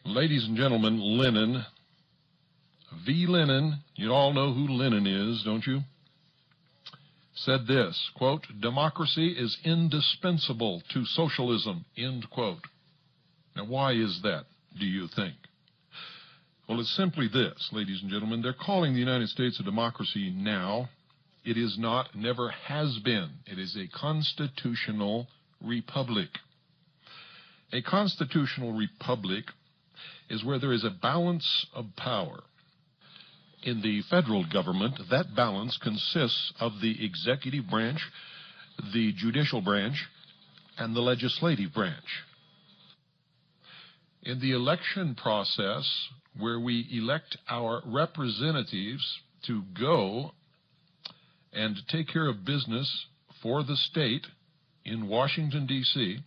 Ladies and gentlemen, Lenin, V. Lenin, you all know who Lenin is, don't you? Said this, quote, "Democracy is indispensable to socialism," end quote. Now, why is that, do you think? Well, it's simply this, ladies and gentlemen. They're calling the United States a democracy now. It is not, never has been. It is a constitutional republic. A constitutional republic is where there is a balance of power. In the federal government, that balance consists of the executive branch, the judicial branch, and the legislative branch. In the election process, where we elect our representatives to go and take care of business for the state in Washington, D.C.,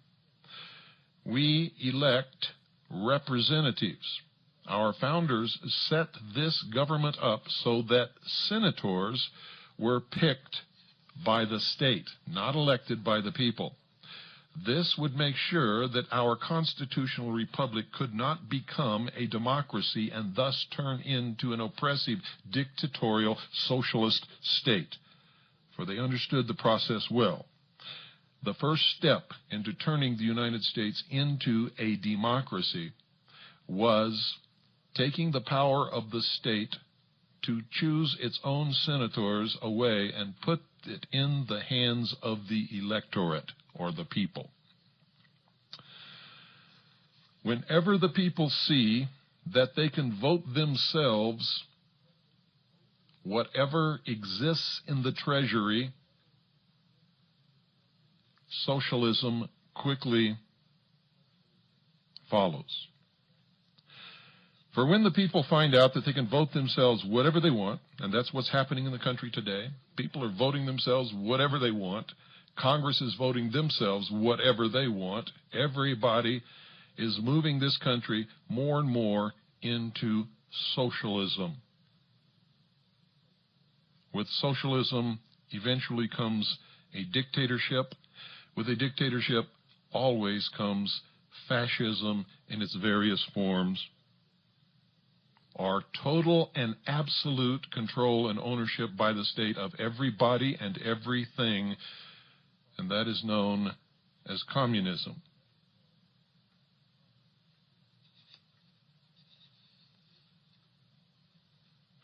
we elect representatives. Our founders set this government up so that senators were picked by the state, not elected by the people. This would make sure that our constitutional republic could not become a democracy and thus turn into an oppressive, dictatorial, socialist state. For they understood the process well. The first step into turning the United States into a democracy was taking the power of the state to choose its own senators away and put it in the hands of the electorate, or the people. Whenever the people see that they can vote themselves whatever exists in the treasury, socialism quickly follows. For when the people find out that they can vote themselves whatever they want, and that's what's happening in the country today, people are voting themselves whatever they want, Congress is voting themselves whatever they want, everybody is moving this country more and more into socialism. With socialism eventually comes a dictatorship. With a dictatorship always comes fascism in its various forms, or total and absolute control and ownership by the state of everybody and everything, and that is known as communism.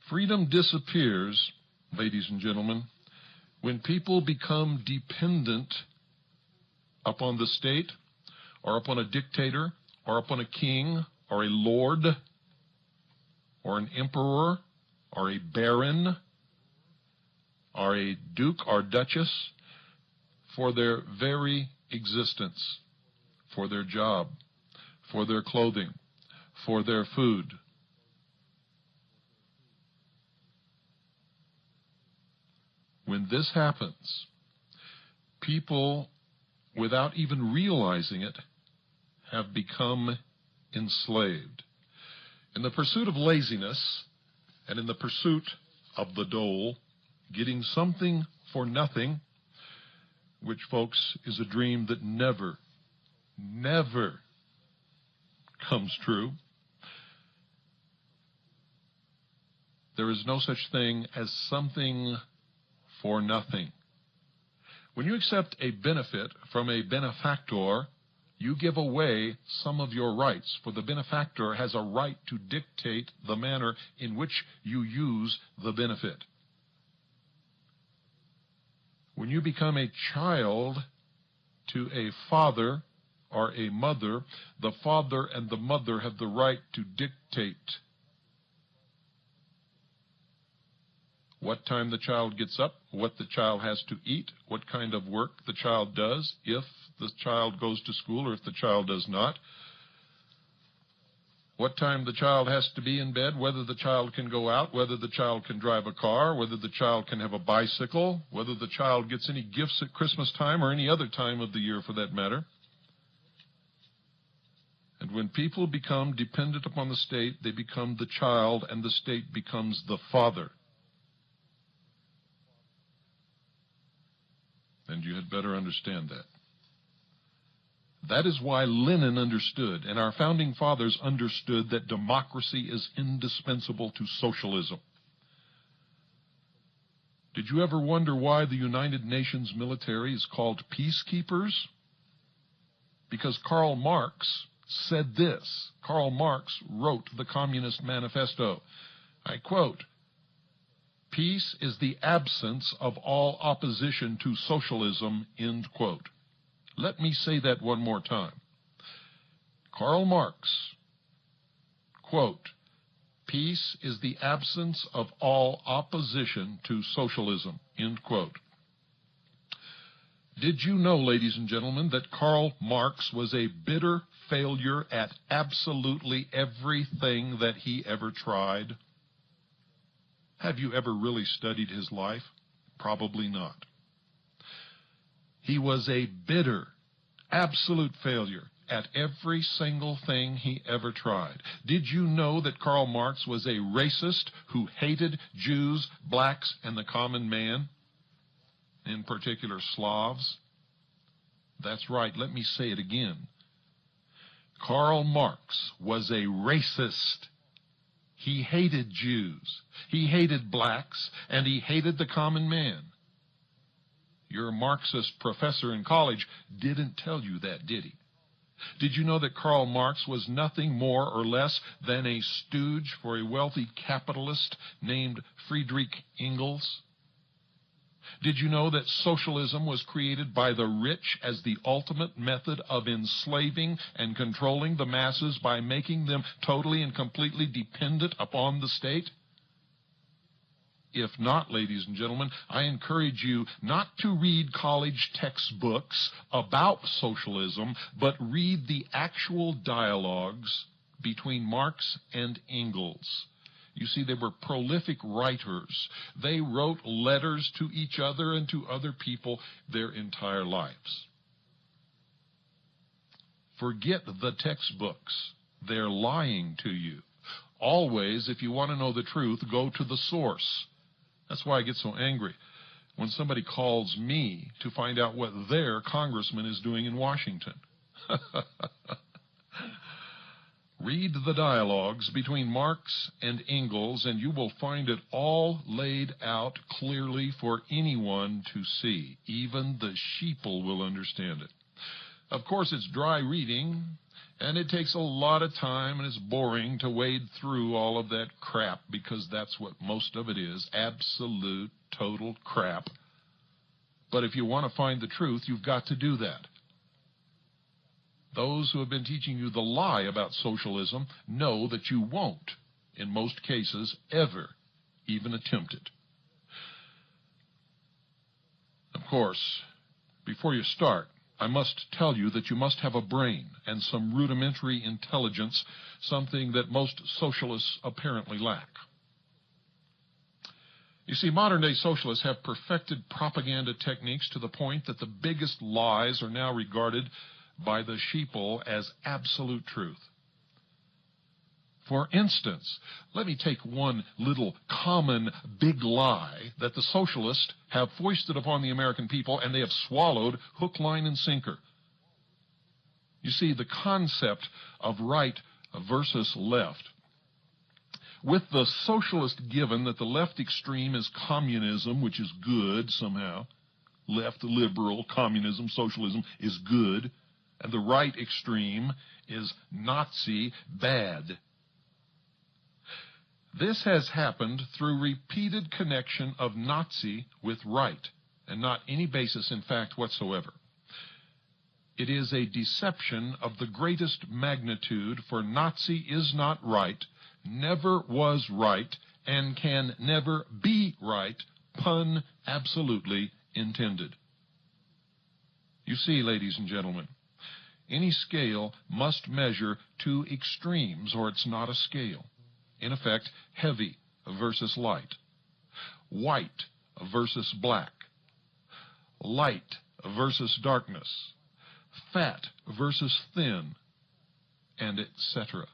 Freedom disappears, ladies and gentlemen, when people become dependent upon the state, or upon a dictator, or upon a king, or a lord, or an emperor, or a baron, or a duke or duchess, for their very existence, for their job, for their clothing, for their food. When this happens, people, without even realizing it, have become enslaved. In the pursuit of laziness and in the pursuit of the dole, getting something for nothing, which, folks, is a dream that never, never comes true. There is no such thing as something for nothing. When you accept a benefit from a benefactor, you give away some of your rights, for the benefactor has a right to dictate the manner in which you use the benefit. When you become a child to a father or a mother, the father and the mother have the right to dictate what time the child gets up, what the child has to eat, what kind of work the child does, if the child goes to school or if the child does not, what time the child has to be in bed, whether the child can go out, whether the child can drive a car, whether the child can have a bicycle, whether the child gets any gifts at Christmas time or any other time of the year for that matter. And when people become dependent upon the state, they become the child and the state becomes the father. And you had better understand that. That is why Lenin understood, and our founding fathers understood, that democracy is indispensable to socialism. Did you ever wonder why the United Nations military is called peacekeepers? Because Karl Marx said this. Karl Marx wrote the Communist Manifesto. I quote, "Peace is the absence of all opposition to socialism," end quote. Let me say that one more time. Karl Marx, quote, "Peace is the absence of all opposition to socialism," end quote. Did you know, ladies and gentlemen, that Karl Marx was a bitter failure at absolutely everything that he ever tried? Have you ever really studied his life? Probably not. He was a bitter, absolute failure at every single thing he ever tried. Did you know that Karl Marx was a racist who hated Jews, blacks, and the common man, in particular Slavs? That's right, let me say it again. Karl Marx was a racist. He hated Jews, he hated blacks, and he hated the common man. Your Marxist professor in college didn't tell you that, did he? Did you know that Karl Marx was nothing more or less than a stooge for a wealthy capitalist named Friedrich Engels? Did you know that socialism was created by the rich as the ultimate method of enslaving and controlling the masses by making them totally and completely dependent upon the state? If not, ladies and gentlemen, I encourage you not to read college textbooks about socialism, but read the actual dialogues between Marx and Engels. You see, they were prolific writers. They wrote letters to each other and to other people their entire lives. Forget the textbooks. They're lying to you. Always, if you want to know the truth, go to the source. That's why I get so angry when somebody calls me to find out what their congressman is doing in Washington. Read the dialogues between Marx and Engels, and you will find it all laid out clearly for anyone to see. Even the sheeple will understand it. Of course, it's dry reading, and it takes a lot of time, and it's boring to wade through all of that crap, because that's what most of it is, absolute, total crap. But if you want to find the truth, you've got to do that. Those who have been teaching you the lie about socialism know that you won't, in most cases, ever even attempt it. Of course, before you start, I must tell you that you must have a brain and some rudimentary intelligence, something that most socialists apparently lack. You see, modern-day socialists have perfected propaganda techniques to the point that the biggest lies are now regarded by the sheeple as absolute truth. For instance, let me take one little common big lie that the socialists have foisted upon the American people, and they have swallowed hook, line, and sinker. You see, the concept of right versus left. With the socialist given that the left extreme is communism, which is good somehow, left, liberal, communism, socialism is good, and the right extreme is Nazi, bad. This has happened through repeated connection of Nazi with right, and not any basis in fact whatsoever. It is a deception of the greatest magnitude, for Nazi is not right, never was right, and can never be right, pun absolutely intended. You see, ladies and gentlemen, any scale must measure two extremes, or it's not a scale. In effect, heavy versus light, white versus black, light versus darkness, fat versus thin, and etc.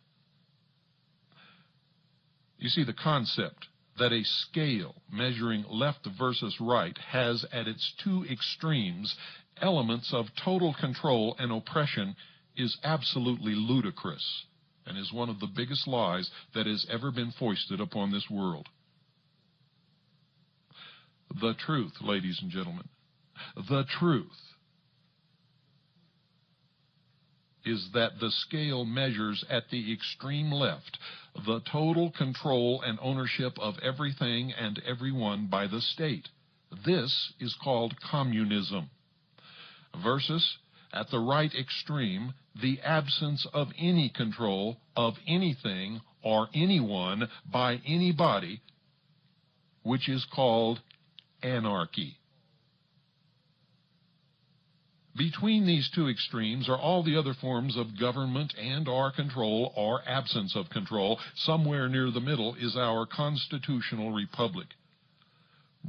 You see, the concept that a scale measuring left versus right has at its two extremes elements of total control and oppression is absolutely ludicrous and is one of the biggest lies that has ever been foisted upon this world. The truth, ladies and gentlemen, the truth is that the scale measures at the extreme left the total control and ownership of everything and everyone by the state. This is called communism. Versus, at the right extreme, the absence of any control of anything or anyone by anybody, which is called anarchy. Between these two extremes are all the other forms of government and or control or absence of control. Somewhere near the middle is our constitutional republic.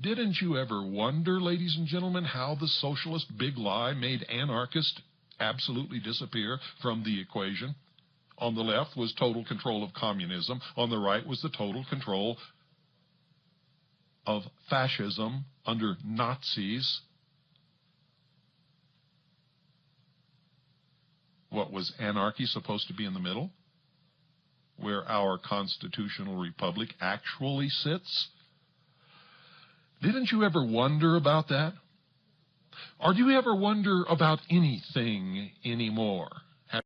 Didn't you ever wonder, ladies and gentlemen, how the socialist big lie made anarchists absolutely disappear from the equation? On the left was total control of communism. On the right was the total control of fascism under Nazis. What was anarchy supposed to be in the middle? Where our constitutional republic actually sits? Didn't you ever wonder about that? Or do you ever wonder about anything anymore?